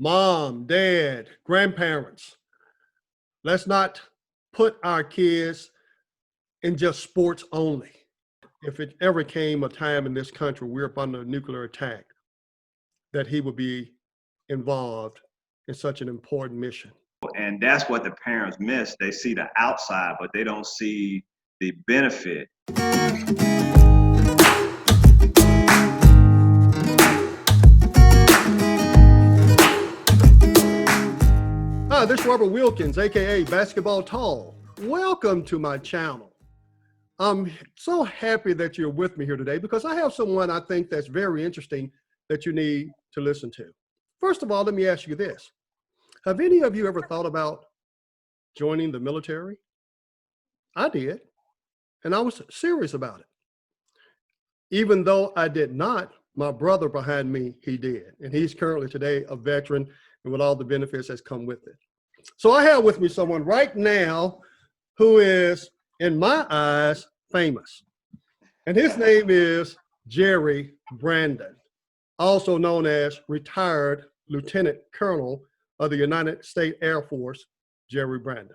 mom, dad, grandparents, let's not put our kids in just sports only. If it ever came a time in this country we're up under a nuclear attack, that he would be involved in such an important mission. And that's what the parents miss. They see the outside, but they don't see the benefit. Hi, this is Robert Wilkins, aka Basketball Tall. Welcome to my channel. I'm so happy that you're with me here today because I have someone I think that's very interesting that you need to listen to. First of all, let me ask you this. Have any of you ever thought about joining the military? I did, and I was serious about it. Even though I did not, my brother behind me, he did. And he's currently today a veteran and with all the benefits that's come with it. So I have with me someone right now who is, in my eyes, famous. And his name is Jerry Brandon, also known as retired Lieutenant Colonel of the United States Air Force, Jerry Brandon.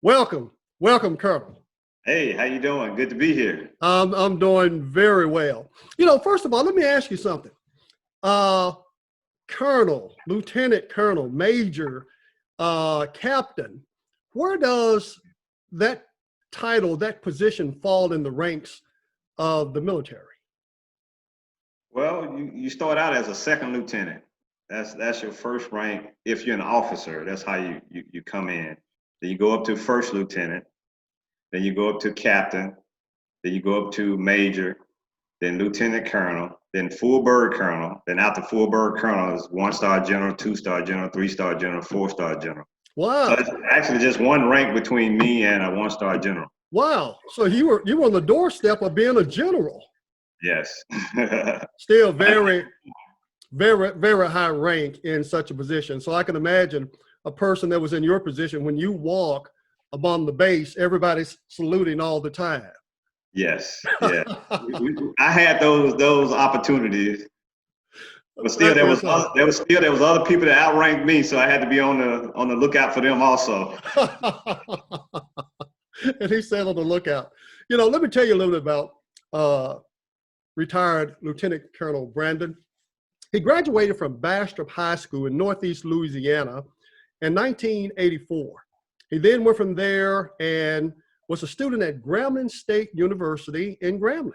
Welcome, Colonel. Hey, how you doing? Good to be here. I'm doing very well. You know, first of all, let me ask you something. Colonel, Lieutenant Colonel, Major, Captain, where does that title, that position fall in the ranks of the military? Well, you start out as a second lieutenant. That's your first rank. If you're an officer, that's how you come in. Then you go up to first lieutenant. Then you go up to captain. Then you go up to major. Then lieutenant colonel. Then full bird colonel. Then after full bird colonel is 1-star general, 2-star general, 3-star general, 4-star general. Wow. So it's actually just one rank between me and a 1-star general. Wow. So you were on the doorstep of being a general. Yes. Still very, very, very high rank in such a position. So I can imagine a person that was in your position, when you walk upon the base, everybody's saluting all the time. Yes. Yeah. I had those opportunities. But still, there was other people that outranked me, so I had to be on the lookout for them also. And he said on the lookout. You know, let me tell you a little bit about retired Lieutenant Colonel Brandon. He graduated from Bastrop High School in Northeast Louisiana in 1984. He then went from there and was a student at Grambling State University in Grambling.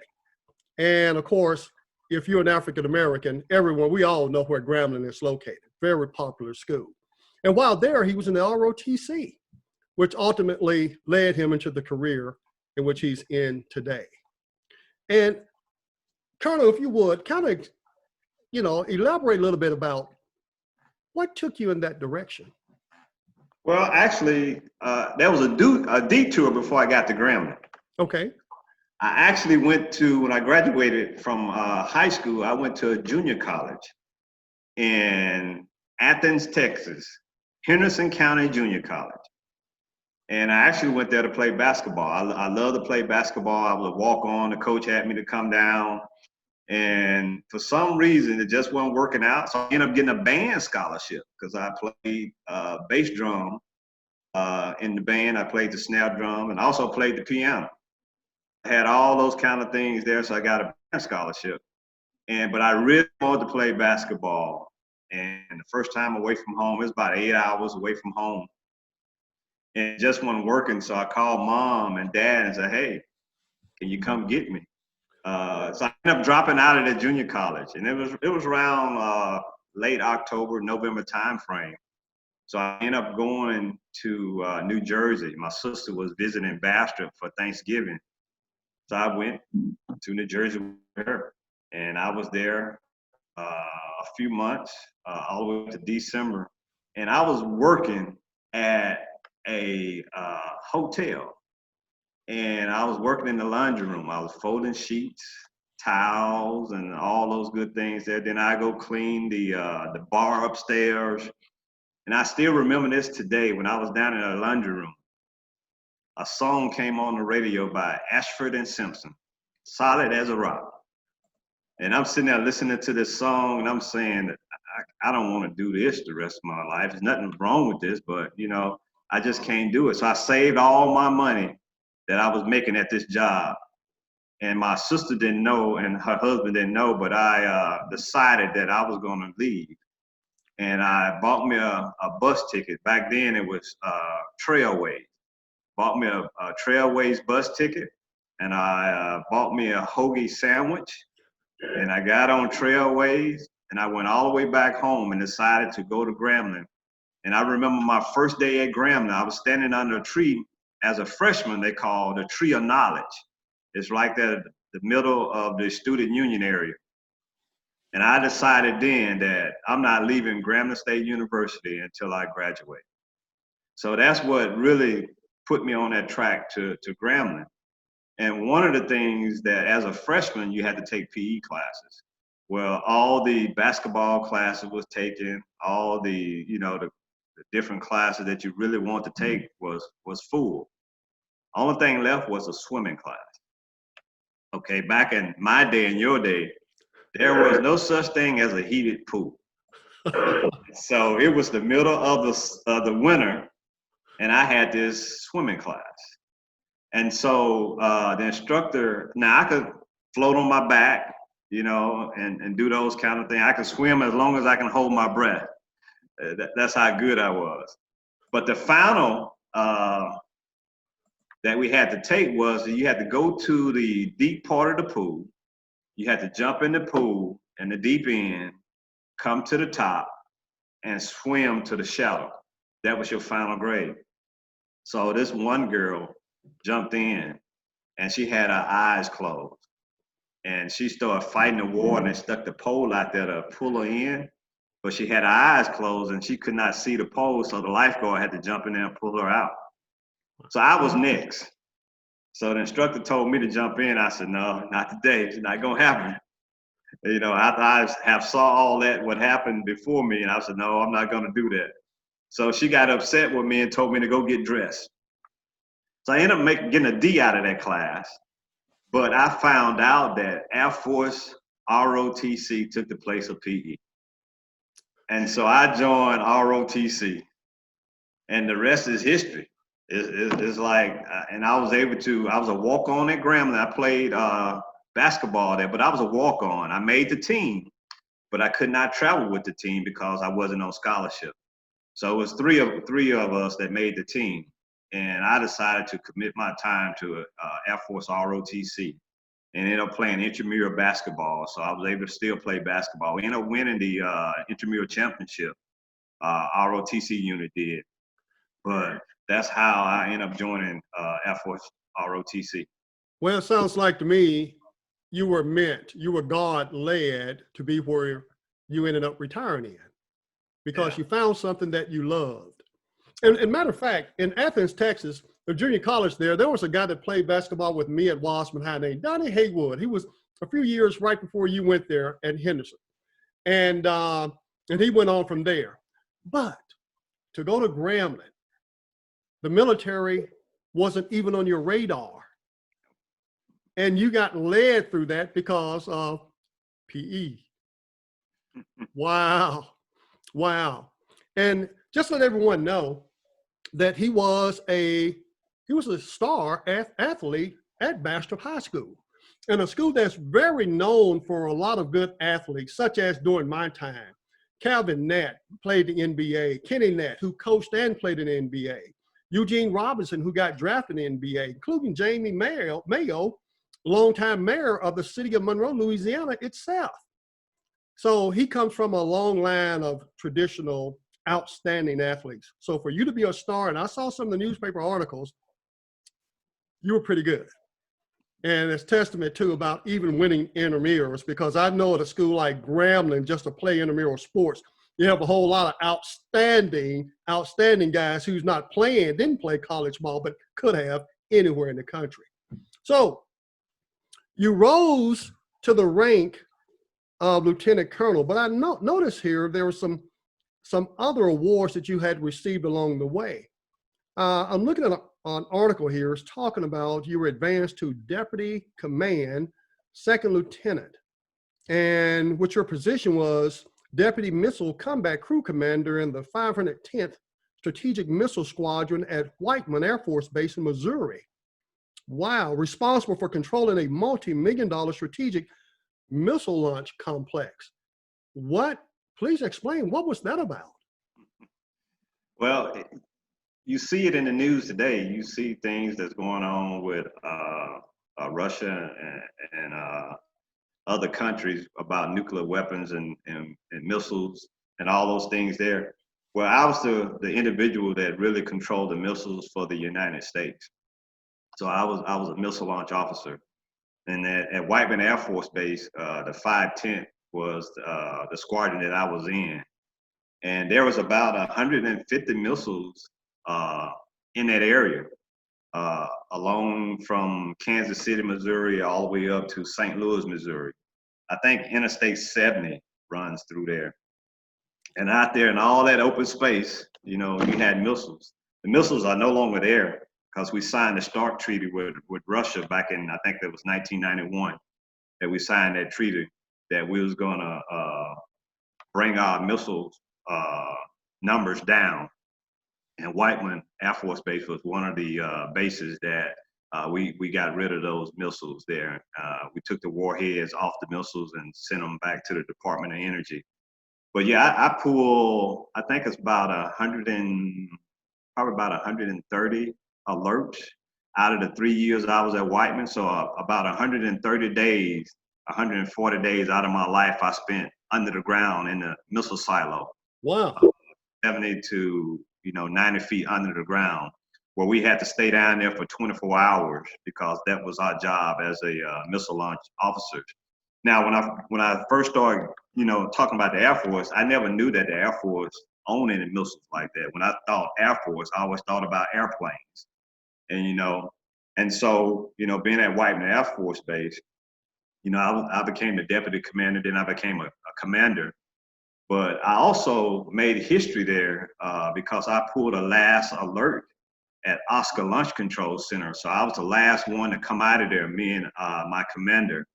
And of course, if you're an African American, we all know where Grambling is located. Very popular school. And while there, he was in the ROTC, which ultimately led him into the career in which he's in today. And Colonel, if you would, kind of, elaborate a little bit about what took you in that direction. Well, actually, there was a detour before I got to Grambling. Okay. I actually went to, when I graduated from high school, I went to a junior college in Athens, Texas, Henderson County Junior College. And I actually went there to play basketball. I love to play basketball. I would walk on, the coach had me to come down. And for some reason, it just wasn't working out. So I ended up getting a band scholarship because I played bass drum in the band. I played the snare drum and also played the piano. I had all those kind of things there, so I got a band scholarship. But I really wanted to play basketball. And the first time away from home, it was about 8 hours away from home. And it just wasn't working, so I called mom and dad and said, hey, can you come get me? So I ended up dropping out of the junior college, and it was around late October, November timeframe. So I ended up going to New Jersey. My sister was visiting Bastrop for Thanksgiving. So I went to New Jersey with her, and I was there a few months, all the way to December. And I was working at a hotel, and I was working in the laundry room. I was folding sheets, towels, and all those good things there. Then I go clean the bar upstairs. And I still remember this today when I was down in the laundry room. A song came on the radio by Ashford and Simpson, Solid as a Rock. And I'm sitting there listening to this song, and I'm saying, I don't want to do this the rest of my life. There's nothing wrong with this, but you know, I just can't do it. So I saved all my money that I was making at this job. And my sister didn't know and her husband didn't know, but I decided that I was going to leave. And I bought me a bus ticket. Back then it was Trailways. Bought me a Trailways bus ticket, and I bought me a hoagie sandwich. And I got on Trailways, and I went all the way back home and decided to go to Grambling. And I remember my first day at Grambling, I was standing under a tree as a freshman. They call the Tree of Knowledge. It's like the middle of the student union area. And I decided then that I'm not leaving Grambling State University until I graduate. So that's what really put me on that track to Grambling. And one of the things that as a freshman, you had to take PE classes. Well, all the basketball classes was taken, all the, you know, the different classes that you really want to take was full. Only thing left was a swimming class. Okay, back in my day and your day, there was no such thing as a heated pool. So it was the middle of the winter, and I had this swimming class. And so the instructor, now I could float on my back, you know, and do those kind of things. I could swim as long as I can hold my breath. That's how good I was. But the final that we had to take was you had to go to the deep part of the pool. You had to jump in the pool in the deep end, come to the top, and swim to the shallow. That was your final grade. So this one girl jumped in, and she had her eyes closed. And she started fighting the water and stuck the pole out there to pull her in. But she had her eyes closed, and she could not see the pole, so the lifeguard had to jump in there and pull her out. So I was next. So the instructor told me to jump in. I said, no, not today. It's not going to happen. You know, after I have saw all that, what happened before me, and I said, no, I'm not going to do that. So she got upset with me and told me to go get dressed. So I ended up getting a D out of that class. But I found out that Air Force ROTC took the place of PE. And so I joined ROTC. And the rest is history. It's like, and I was a walk-on at Grambling. I played basketball there, but I was a walk-on. I made the team, but I could not travel with the team because I wasn't on scholarship. So it was three of us that made the team. And I decided to commit my time to Air Force ROTC and ended up playing intramural basketball. So I was able to still play basketball. We ended up winning the intramural championship, ROTC unit did. But that's how I ended up joining Air Force ROTC. Well, it sounds like to me, you were God-led to be where you ended up retiring in because you found something that you loved. And matter of fact, in Athens, Texas, the junior college there was a guy that played basketball with me at Wasserman High named Donnie Haywood. He was a few years right before you went there at Henderson. And he went on from there. But to go to Grambling, the military wasn't even on your radar. And you got led through that because of PE. Wow. Wow. And just let everyone know that he was a star athlete at Bastrop High School, and a school that's very known for a lot of good athletes, such as during my time, Calvin Nett played the NBA, Kenny Nett, who coached and played in the NBA, Eugene Robinson, who got drafted in the NBA, including Jamie Mayo, longtime mayor of the city of Monroe, Louisiana itself. So he comes from a long line of traditional, outstanding athletes. So for you to be a star, and I saw some of the newspaper articles, you were pretty good. And it's testament too about even winning intramurals, because I know at a school like Grambling, just to play intramural sports, you have a whole lot of outstanding guys who's not playing, didn't play college ball, but could have anywhere in the country. So you rose to the rank of lieutenant colonel, but I notice here there were some other awards that you had received along the way. I'm looking at an article here. It's talking about you were advanced to deputy command, second lieutenant, and what your position was Deputy Missile Combat Crew Commander in the 510th Strategic Missile Squadron at Whiteman Air Force Base in Missouri. Wow, responsible for controlling a multi-million-dollar strategic missile launch complex. Please explain, what was that about? Well, you see it in the news today. You see things that's going on with Russia and other countries about nuclear weapons and missiles and all those things there. Well, I was the individual that really controlled the missiles for the United States. So I was a missile launch officer. And at Whiteman Air Force Base, the 510th was the squadron that I was in. And there was about 150 missiles in that area, along from Kansas City, Missouri, all the way up to St. Louis, Missouri. I think Interstate 70 runs through there. And out there in all that open space, you had missiles. The missiles are no longer there because we signed the START treaty with Russia back in, I think that was 1991, that we signed that treaty that we was gonna bring our missiles numbers down. And Whiteman Air Force Base was one of the bases that we got rid of those missiles there. We took the warheads off the missiles and sent them back to the Department of Energy. But yeah, I pull, I think it's about probably about 130 alerts out of the 3 years I was at Whiteman. So about 130 days, 140 days out of my life I spent under the ground in the missile silo. Wow. 70 to 90 feet under the ground, where we had to stay down there for 24 hours because that was our job as a missile launch officer. Now, when I first started, talking about the Air Force, I never knew that the Air Force owned any missiles like that. When I thought Air Force, I always thought about airplanes, and so being at Whiteman Air Force Base, I became the deputy commander, then I became a commander. But I also made history there because I pulled a last alert at Oscar Launch Control Center. So I was the last one to come out of there, me and my commander.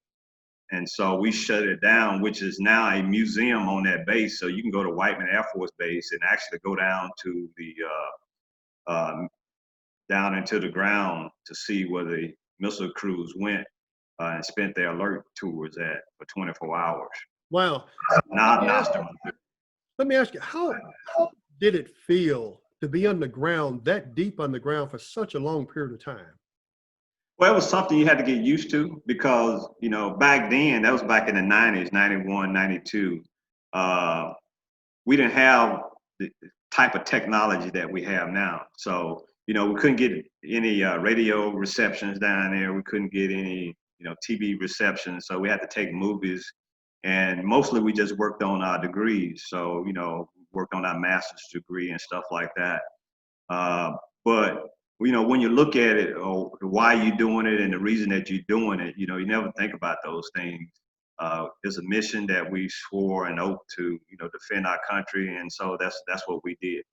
And so we shut it down, which is now a museum on that base. So you can go to Whiteman Air Force Base and actually go down to down into the ground to see where the missile crews went and spent their alert tours at for 24 hours. Wow. Let me ask you, how did it feel to be underground, that deep underground for such a long period of time? Well, it was something you had to get used to because, back then, that was back in the 90s, 91, 92. We didn't have the type of technology that we have now. So, we couldn't get any radio receptions down there. We couldn't get any, TV receptions. So we had to take movies. And mostly we just worked on our degrees. So, worked on our master's degree and stuff like that. But when you look at it, or why you're doing it and the reason that you're doing it, you never think about those things. It's a mission that we swore an oath to, defend our country. And so that's what we did.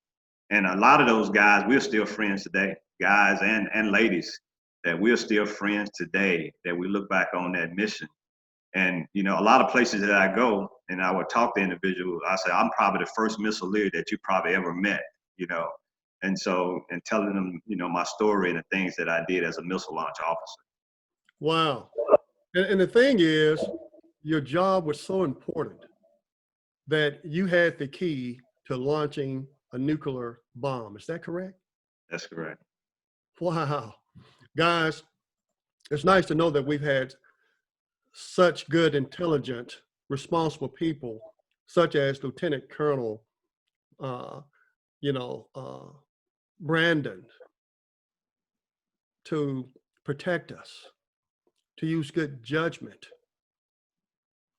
And a lot of those guys, we're still friends today, guys and ladies, that we're still friends today, that we look back on that mission. And, a lot of places that I go and I would talk to individuals, I say, I'm probably the first missileer that you probably ever met, And so, and telling them, my story and the things that I did as a missile launch officer. Wow. And the thing is, your job was so important that you had the key to launching a nuclear bomb. Is that correct? That's correct. Wow. Guys, it's nice to know that we've had such good, intelligent, responsible people, such as Lieutenant Colonel, Brandon, to protect us, to use good judgment,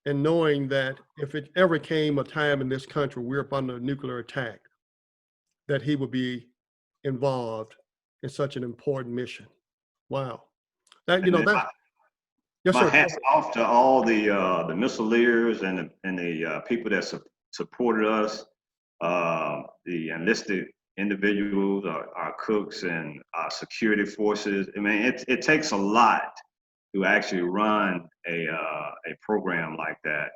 and knowing that if it ever came a time in this country we're up under a nuclear attack, that he would be involved in such an important mission. Wow. That yes, my sir. hats off to all the missileers and the people that supported us, the enlisted individuals, our cooks and our security forces. I mean, it takes a lot to actually run a program like that.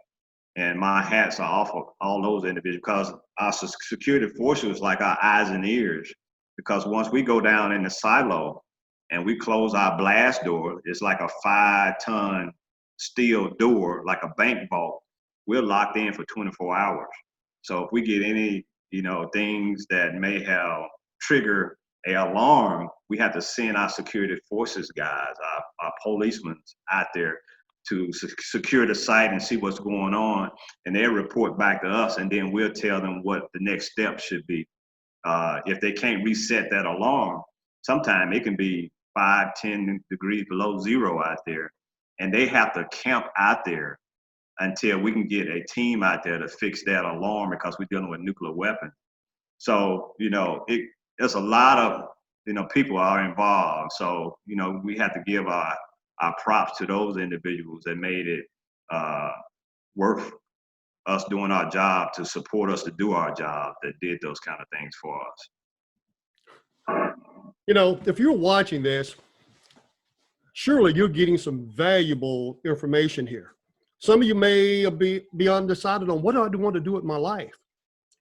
And my hats are off of all those individuals, because our security force was like our eyes and ears. Because once we go down in the silo and we close our blast door, it's like a 5-ton steel door, like a bank vault. We're locked in for 24 hours. So if we get any, things that may have trigger a alarm, we have to send our security forces guys, our policemen out there to secure the site and see what's going on, and they'll report back to us, and then we'll tell them what the next step should be. If they can't reset that alarm, sometimes it can be 5-10 degrees below zero out there, and they have to camp out there until we can get a team out there to fix that alarm, because we're dealing with nuclear weapons. So, there's a lot of, people are involved. So, we have to give our props to those individuals that made it worth us doing our job, to support us to do our job, that did those kind of things for us. If you're watching this, surely you're getting some valuable information here. Some of you may be undecided on what do I want to do with my life.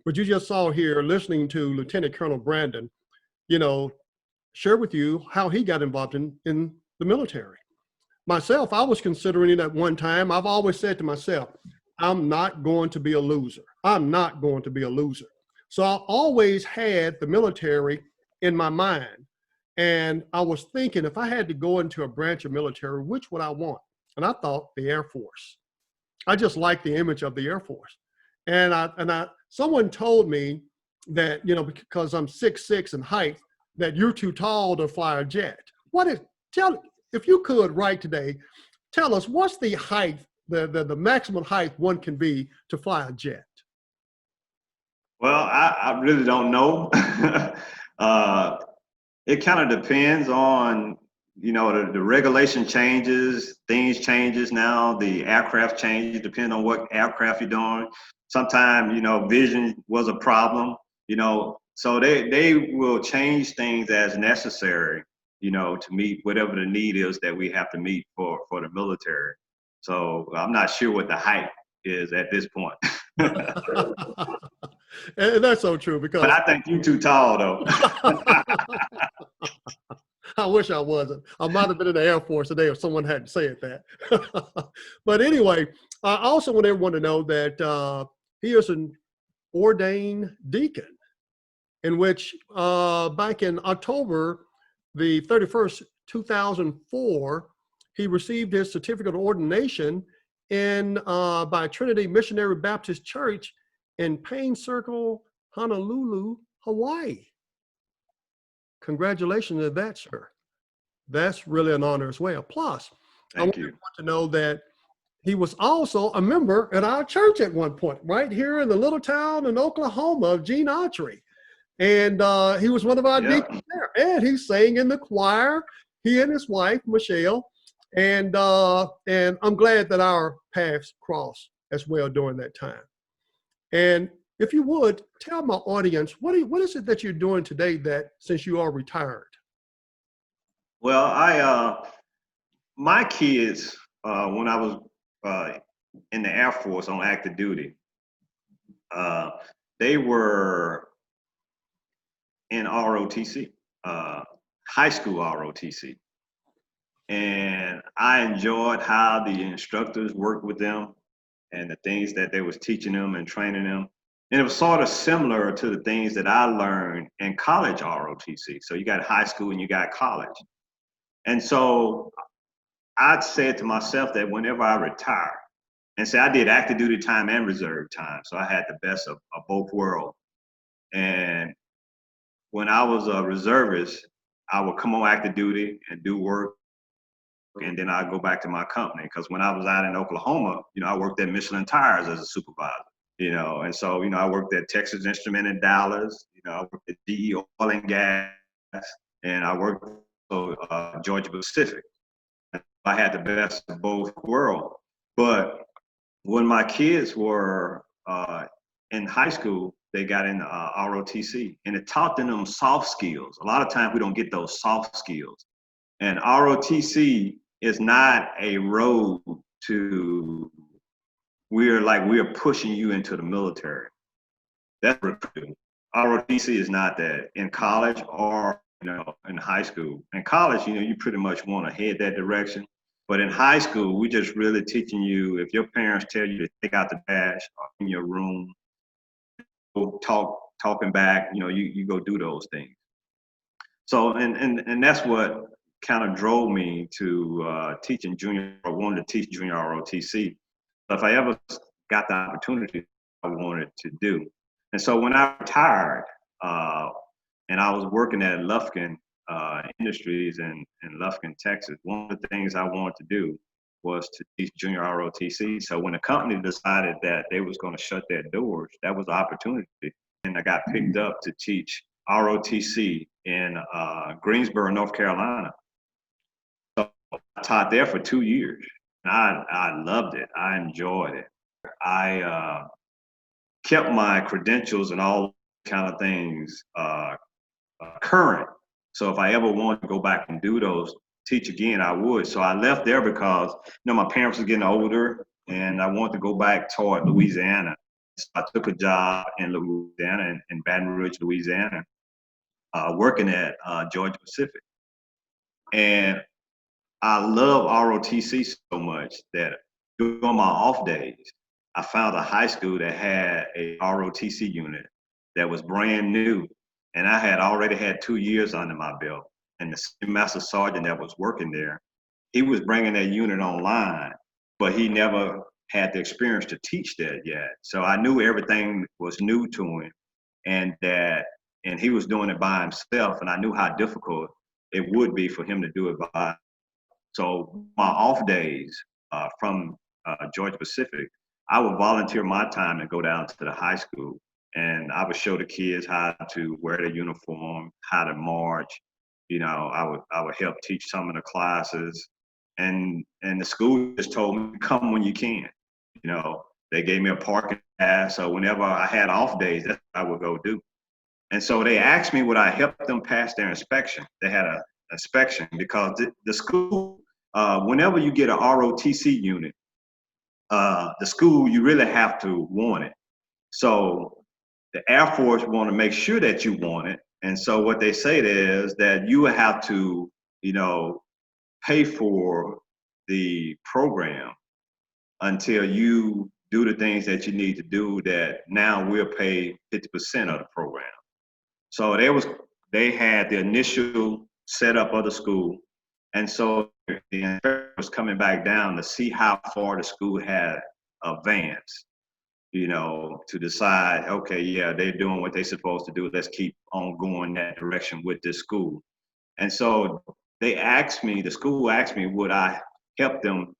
But you just saw here, listening to Lieutenant Colonel Brandon, share with you how he got involved in the military. Myself, I was considering it at one time. I've always said to myself, I'm not going to be a loser. I'm not going to be a loser. So I always had the military in my mind. And I was thinking, if I had to go into a branch of military, which would I want? And I thought the Air Force. I just like the image of the Air Force. And someone told me that, because I'm 6'6" in height, that you're too tall to fly a jet. If you could right today, tell us what's the height, the maximum height one can be to fly a jet? Well, I really don't know. It kind of depends on, the regulation changes, things changes now, the aircraft changes, depending on what aircraft you're doing. Sometimes, vision was a problem, so they will change things as necessary, to meet whatever the need is that we have to meet for the military. So I'm not sure what the height is at this point. And that's so true, because. But I think you're too tall, though. I wish I wasn't. I might have been in the Air Force today if someone hadn't said that. But anyway, I also want everyone to know that he is an ordained deacon, in which back in October the 31st, 2004, he received his certificate of ordination by Trinity Missionary Baptist Church in Payne Circle, Honolulu, Hawaii. Congratulations to that, sir. That's really an honor as well. Plus, I want everyone to know that he was also a member at our church at one point, right here in the little town in Oklahoma of Gene Autry. And he was one of our deacons there. And he sang in the choir, he and his wife, Michelle. And I'm glad that our paths crossed as well during that time. And if you would, tell my audience, what is it that you're doing today that, since you are retired? Well, my kids, when I was in the Air Force on active duty, they were in ROTC, high school ROTC. And I enjoyed how the instructors worked with them and the things that they was teaching them and training them. And it was sort of similar to the things that I learned in college ROTC. So you got high school and you got college. And so I said to myself that whenever I retire, and say I did active duty time and reserve time, so I had the best of both worlds. And when I was a reservist, I would come on active duty and do work, and then I'd go back to my company. Because when I was out in Oklahoma, I worked at Michelin Tires as a supervisor, and so, I worked at Texas Instrument in Dallas, I worked at GE Oil and Gas, and I worked at Georgia Pacific. I had the best of both worlds. But when my kids were in high school, they got in ROTC, and it taught them soft skills. A lot of times we don't get those soft skills. And ROTC is not a road to we're pushing you into the military. That's recruiting. ROTC is not that. In college or in high school. In college, you pretty much want to head that direction. But in high school, we just really teaching you, if your parents tell you to take out the trash or in your room, go talking back, you go do those things. So and that's what kind of drove me to teaching junior, or wanted to teach junior ROTC. If I ever got the opportunity, I wanted to do. And so when I retired, and I was working at Lufkin Industries in Lufkin, Texas, one of the things I wanted to do was to teach junior ROTC. So when the company decided that they was going to shut their doors, that was the opportunity. And I got picked up to teach ROTC in Greensboro, North Carolina. So I taught there for 2 years. I loved it. I enjoyed it. I kept my credentials and all kind of things current. So if I ever wanted to go back and do those, teach again, I would. So I left there because my parents were getting older, and I wanted to go back toward Louisiana. So I took a job in Louisiana, in Baton Rouge, Louisiana, working at Georgia Pacific. And I love ROTC so much that during my off days, I found a high school that had a ROTC unit that was brand new. And I had already had 2 years under my belt. And the master sergeant that was working there, he was bringing that unit online, but he never had the experience to teach that yet. So I knew everything was new to him, and he was doing it by himself. And I knew how difficult it would be for him to do it by. So my off days from Georgia Pacific, I would volunteer my time to go down to the high school, and I would show the kids how to wear their uniform, how to march. I would help teach some of the classes, and the school just told me, come when you can. They gave me a parking pass, so whenever I had off days, that's what I would go do. And so they asked me would I help them pass their inspection. They had an inspection because the school, whenever you get a ROTC unit, the school, you really have to want it. So the Air Force want to make sure that you want it. And so what they say is that you have to, pay for the program until you do the things that you need to do, that now we'll pay 50% of the program. So they had the initial setup of the school. And so the inspector was coming back down to see how far the school had advanced, to decide, okay, yeah, they're doing what they're supposed to do. Let's keep on going that direction with this school. And so the school asked me, would I help them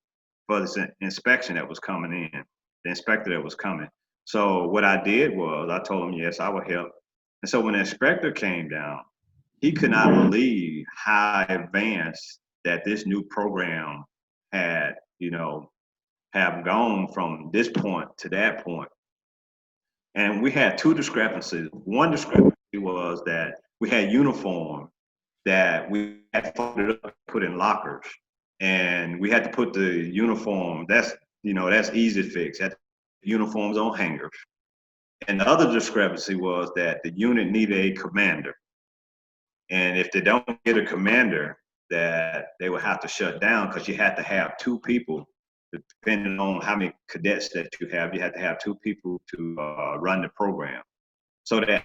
for this inspection that was coming in, the inspector that was coming. So what I did was I told him, yes, I would help. And so when the inspector came down, he could not believe how advanced that this new program had, have gone from this point to that point. And we had two discrepancies. One discrepancy was that we had uniform that we had folded up and put in lockers. And we had to put the uniform, that's easy to fix. Had uniforms on hangers. And the other discrepancy was that the unit needed a commander. And if they don't get a commander, that they would have to shut down, because you had to have two people, depending on how many cadets that you had to have two people to run the program. So that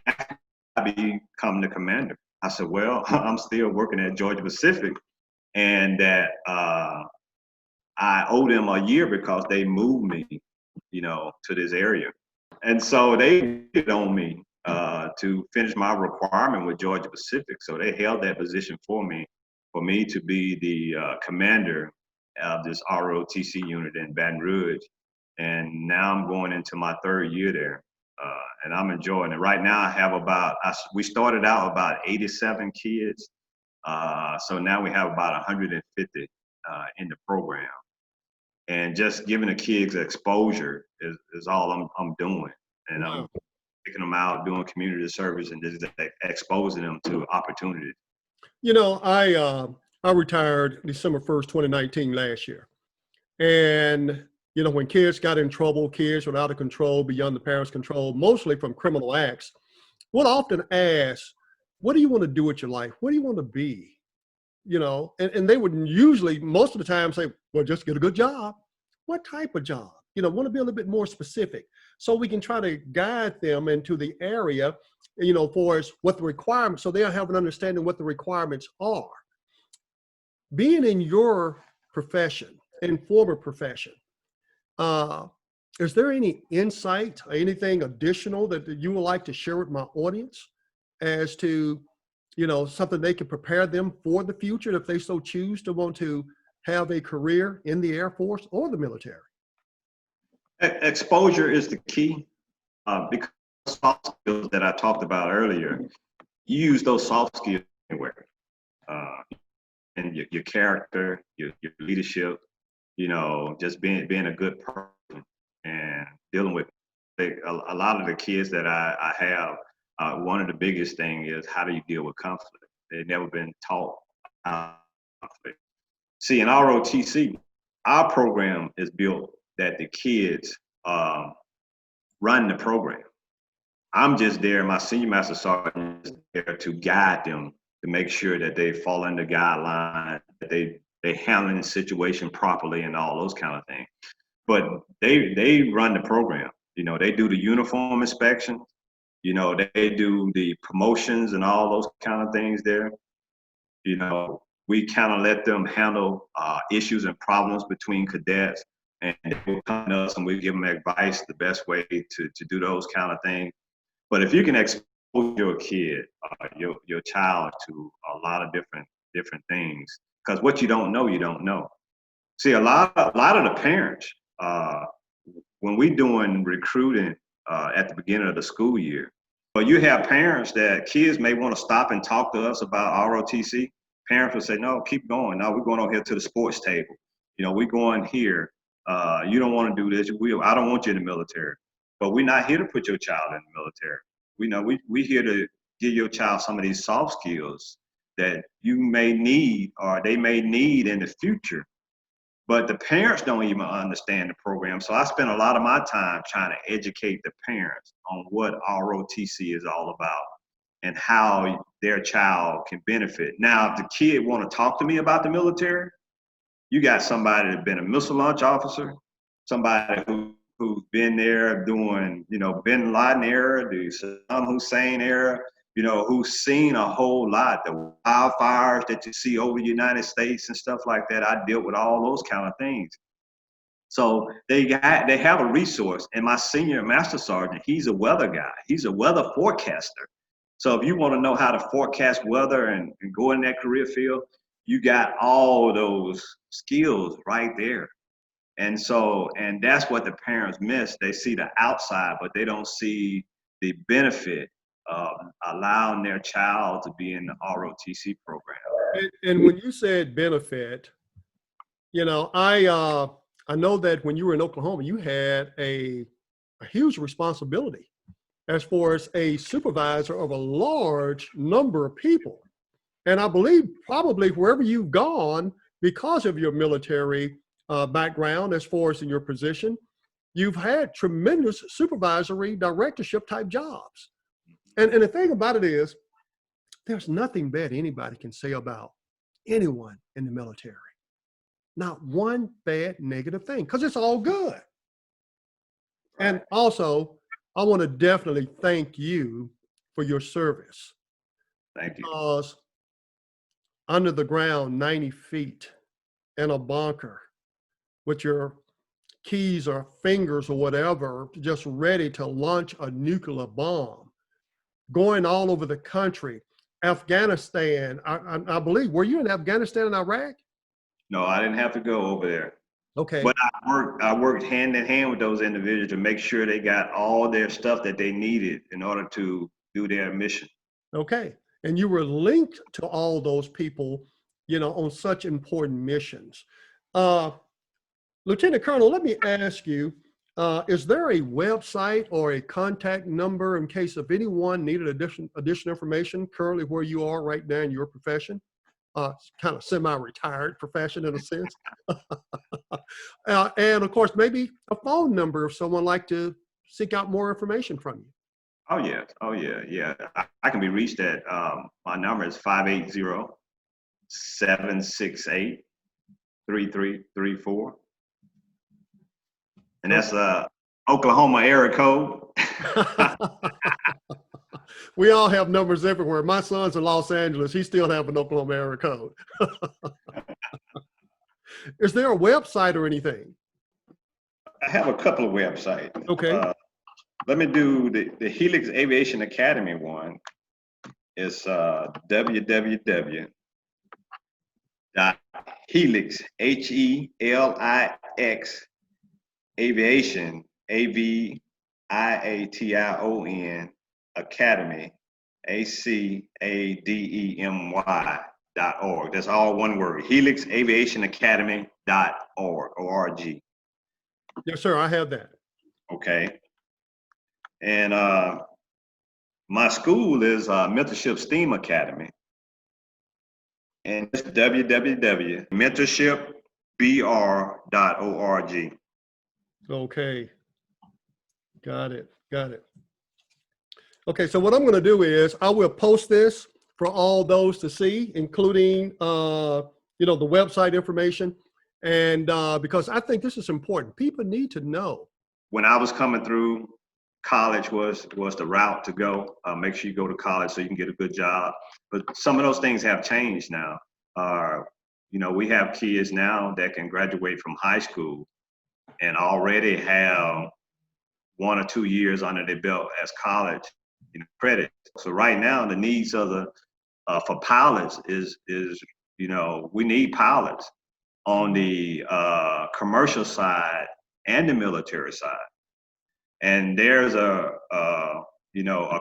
I become the commander. I said, well, I'm still working at Georgia Pacific, and that I owe them a year because they moved me, to this area. And so they did on me to finish my requirement with Georgia Pacific. So they held that position for me to be the commander of this ROTC unit in Baton Rouge. And now I'm going into my third year there, and I'm enjoying it. Right now I have we started out about 87 kids. So now we have about 150 in the program. And just giving the kids exposure is all I'm doing. And I'm taking them out, doing community service, and just exposing them to opportunities. I retired December 1st, 2019 last year. And You know, when kids got in trouble, kids were out of control, beyond the parents' control, mostly from criminal acts, we'll often ask, what do you want to do with your life? What do you want to be? You know, and they would usually, most of the time, say, well, just get a good job. What type of job? You know, want to be a little bit more specific so we can try to guide them into the area, you know, for us what the requirements, so they'll have an understanding what the requirements are. Being in your profession, in former profession, is there any insight or anything additional that you would like to share with my audience as to, you know, something they can prepare them for the future if they so choose to want to have a career in the Air Force or the military? Exposure is the key, because soft skills that I talked about earlier, you use those soft skills anywhere. And your character, your leadership, you know, just being a good person and dealing with a lot of the kids that I have. One of the biggest thing is, how do you deal with conflict? They've never been taught how conflict. See, in ROTC, our program is built that the kids run the program. I'm just there, my senior master sergeant is there to guide them, to make sure that they fall under guidelines, that they handling the situation properly and all those kind of things. But they run the program. You know, they do the uniform inspection. You know, they do the promotions and all those kind of things there. You know, we kind of let them handle issues and problems between cadets, and they will come to us and we give them advice the best way to do those kind of things. But if you can expose your kid, your child to a lot of different things, because what you don't know, you don't know. See, a lot of the parents, when we doing recruiting at the beginning of the school year, but you have parents that kids may want to stop and talk to us about ROTC. Parents will say, no, keep going. No, we're going over here to the sports table. You know, we're going here. You don't want to do this. I don't want you in the military. But we're not here to put your child in the military. We know we're here to give your child some of these soft skills that you may need or they may need in the future. But the parents don't even understand the program. So I spend a lot of my time trying to educate the parents on what ROTC is all about and how their child can benefit. Now, if the kid want to talk to me about the military, you got somebody that's been a missile launch officer, somebody who's been there doing, you know, Bin Laden era, the Saddam Hussein era, you know, who's seen a whole lot, the wildfires that you see over the United States and stuff like that. I dealt with all those kind of things. So they have a resource. And my senior master sergeant, he's a weather guy. He's a weather forecaster. So if you want to know how to forecast weather and go in that career field, you got all those skills right there. And that's what the parents miss. They see the outside, but they don't see the benefit of allowing their child to be in the ROTC program. And when you said benefit, you know, I know that when you were in Oklahoma, you had a huge responsibility as far as a supervisor of a large number of people. And I believe probably wherever you've gone, because of your military background, as far as in your position, you've had tremendous supervisory directorship type jobs. And the thing about it is, there's nothing bad anybody can say about anyone in the military. Not one bad negative thing, because it's all good. And also, I want to definitely thank you for your service. Thank you. Because under the ground, 90 feet in a bunker with your keys or fingers or whatever, just ready to launch a nuclear bomb, going all over the country. Afghanistan, I believe, were you in Afghanistan and Iraq? No, I didn't have to go over there. Okay. But I worked hand in hand with those individuals to make sure they got all their stuff that they needed in order to do their mission. Okay. And you were linked to all those people, you know, on such important missions. Lieutenant Colonel, let me ask you, is there a website or a contact number in case if anyone needed additional information currently where you are right now in your profession? kind of semi-retired profession in a sense. And of course, maybe a phone number if someone like to seek out more information from you. Oh yeah, oh yeah, yeah. I can be reached at my number is 580-768-3334, and that's Oklahoma area code. We all have numbers everywhere. My son's in Los Angeles. He still have an Oklahoma area code. Is there a website or anything? I have a couple of websites. Okay. Let me do the Helix Aviation Academy one. It's www.helix, HELIX, aviation, AVIATION, academy, ACADEMY.org. That's all one word. HelixAviationAcademy.org, O-R-G. Yes, sir. I have that. Okay. And my school is Mentorship STEAM Academy. And it's www.mentorshipbr.org. Okay. Got it. Got it. Okay, so what I'm going to do is I will post this for all those to see, including, the website information. And because I think this is important. People need to know. When I was coming through, college was the route to go. Make sure you go to college so you can get a good job. But some of those things have changed now. We have kids now that can graduate from high school and already have 1 or 2 years under their belt as college credit. So right now the needs of for pilots is we need pilots on the commercial side and the military side. And there's a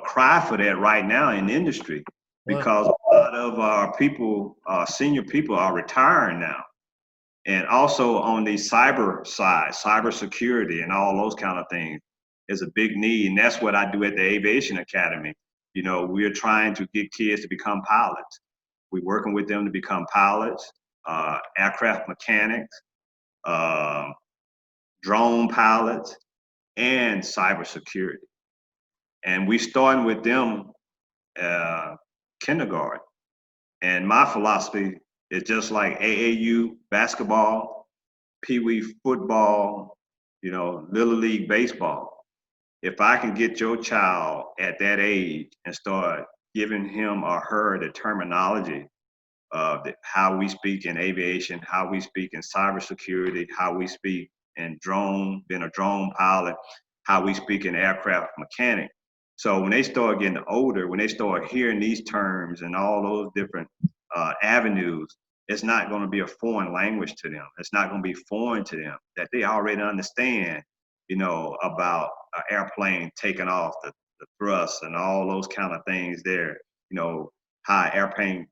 cry for that right now in the industry because a lot of our people, senior people, are retiring now. And also on the cyber side, cybersecurity and all those kind of things is a big need. And that's what I do at the Aviation Academy. We're trying to get kids to become pilots. We're working with them to become pilots, aircraft mechanics, drone pilots, and cybersecurity. And we starting with them kindergarten. And my philosophy is just like AAU basketball, Pee Wee football, Little League baseball. If I can get your child at that age and start giving him or her the terminology of how we speak in aviation, how we speak in cybersecurity, how we speak in being a drone pilot, how we speak in aircraft mechanic. So when they start getting older, when they start hearing these terms and all those different avenues, it's not going to be a foreign language to them. It's not going to be foreign to them, that they already understand, about an airplane taking off, the thrust and all those kind of things there, how airplane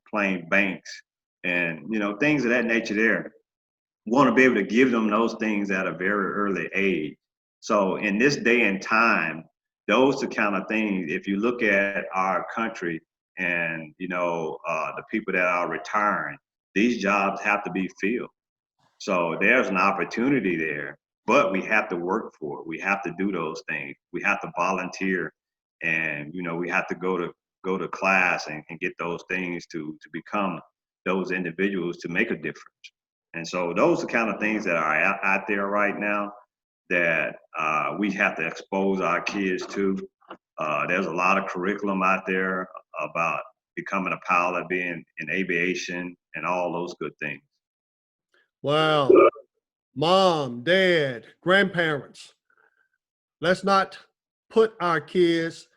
banks and, things of that nature there. Want to be able to give them those things at a very early age. So in this day and time, those are kind of things, if you look at our country and, the people that are retiring, these jobs have to be filled. So there's an opportunity there, but we have to work for it. We have to do those things. We have to volunteer and, we have to go to class and get those things to become those individuals to make a difference. And so those are kind of things that are out there right now that we have to expose our kids to. There's a lot of curriculum out there about becoming a pilot, being in aviation, and all those good things. Wow. Mom, dad, grandparents, let's not put our kids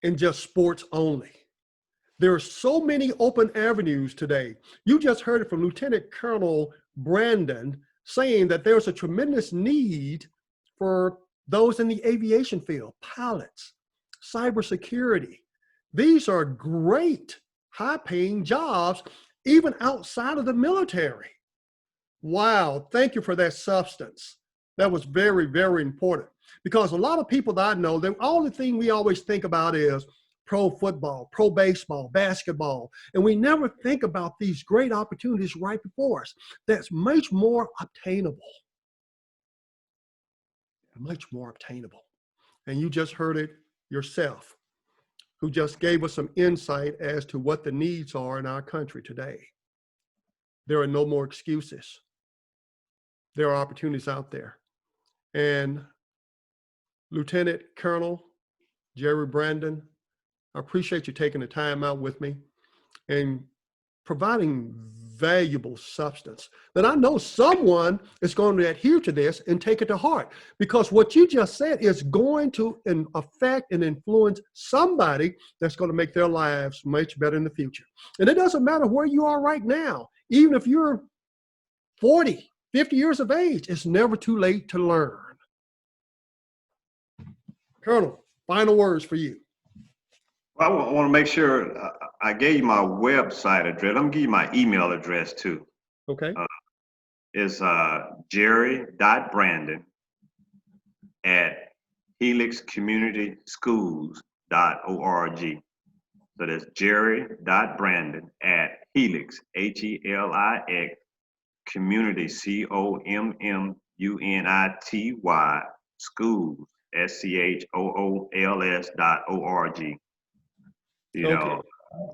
in just sports only. There are so many open avenues today. You just heard it from Lieutenant Colonel Brandon saying that there's a tremendous need for those in the aviation field, pilots, cybersecurity. These are great, high-paying jobs, even outside of the military. Wow, thank you for that substance. That was very, very important because a lot of people that I know, the only thing we always think about is pro football, pro baseball, basketball, and we never think about these great opportunities right before us. That's much more obtainable. Much more obtainable. And you just heard it yourself, who just gave us some insight as to what the needs are in our country today. There are no more excuses. There are opportunities out there. And Lieutenant Colonel Jerry Brandon, I appreciate you taking the time out with me and providing valuable substance that I know someone is going to adhere to this and take it to heart, because what you just said is going to affect and influence somebody that's going to make their lives much better in the future. And it doesn't matter where you are right now. Even if you're 40, 50 years of age, it's never too late to learn. Colonel, final words for you. Well, I want to make sure I gave you my website address. I'm going to give you my email address too. Okay. It's jerry.brandon@helixcommunityschools.org. So that's jerry.brandon@helix, HELIX, community, COMMUNITY, schools, SCHOOLS.org. You know,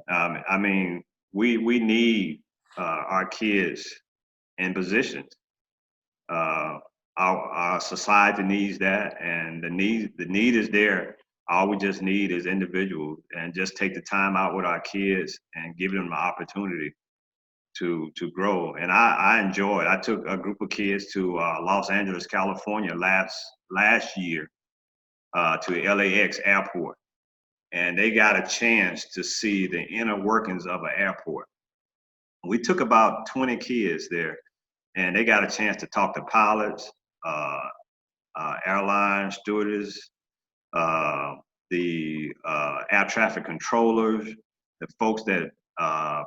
I mean, we need our kids in positions. Our society needs that, and the need is there. All we just need is individuals, and just take the time out with our kids and give them the opportunity to grow. And I enjoyed. I took a group of kids to Los Angeles, California last year to LAX airport, and they got a chance to see the inner workings of an airport. We took about 20 kids there, and they got a chance to talk to pilots, airline stewardess, the air traffic controllers, the folks that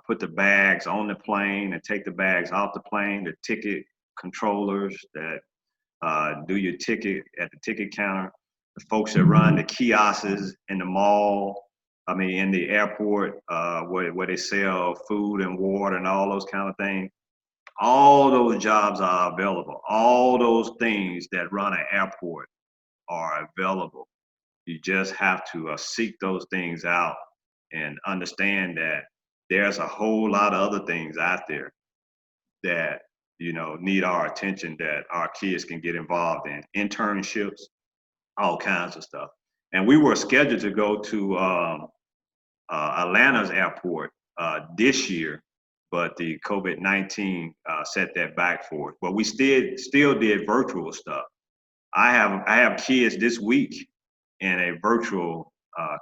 put the bags on the plane and take the bags off the plane, the ticket controllers that do your ticket at the ticket counter, the folks that run the kiosks in the mall, I mean, in the airport, where they sell food and water and all those kind of things. All those jobs are available. All those things that run an airport are available. You just have to seek those things out and understand that there's a whole lot of other things out there that, you know, need our attention, that our kids can get involved in. Internships, all kinds of stuff. And we were scheduled to go to Atlanta's airport this year, but the COVID-19 set that back for us. But we still did virtual stuff. I have kids this week in a virtual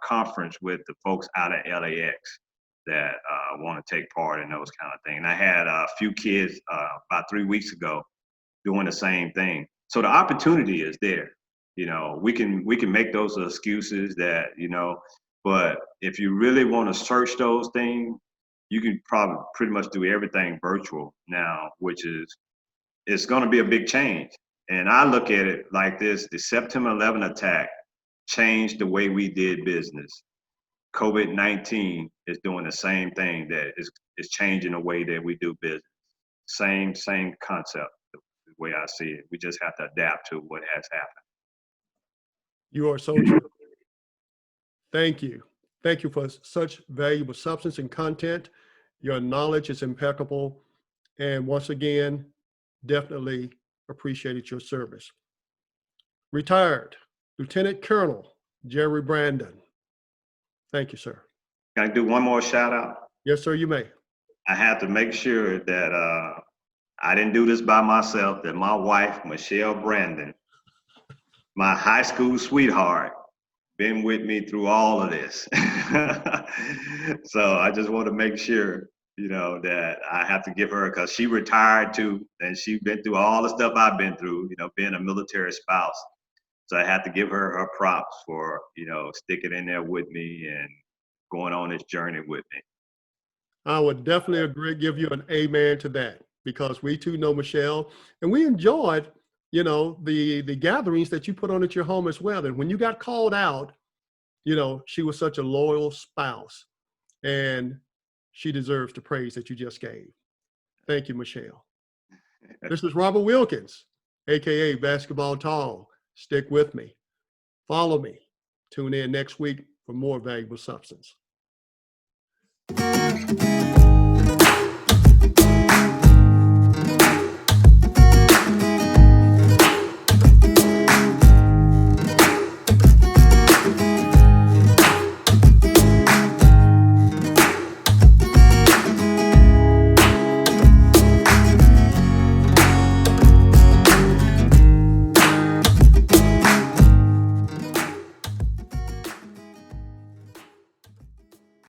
conference with the folks out of LAX that want to take part in those kind of things. And I had a few kids about 3 weeks ago doing the same thing. So the opportunity is there. You know, we can make those excuses that, you know, but if you really want to search those things, you can probably pretty much do everything virtual now, which is, it's going to be a big change. And I look at it like this: the September 11 attack changed the way we did business. COVID-19 is doing the same thing, that is changing the way that we do business. Same concept, the way I see it. We just have to adapt to what has happened. You are so true. Thank you. Thank you for such valuable substance and content. Your knowledge is impeccable. And once again, definitely appreciated your service. Retired Lieutenant Colonel Jerry Brandon. Thank you, sir. Can I do one more shout out? Yes, sir, you may. I have to make sure that I didn't do this by myself, that my wife, Michelle Brandon, my high school sweetheart, been with me through all of this. So I just want to make sure, you know, that I have to give her, because she retired too, and she's been through all the stuff I've been through, you know, being a military spouse. So I have to give her props for, you know, sticking in there with me and going on this journey with me. I would definitely agree, give you an amen to that, because we too know Michelle, and we enjoyed, you know, the gatherings that you put on at your home as well. And when you got called out, you know, she was such a loyal spouse, and she deserves the praise that you just gave. Thank you, Michelle. This is Robert Wilkins, AKA Basketball Tall. Stick with me. Follow me. Tune in next week for more valuable substance.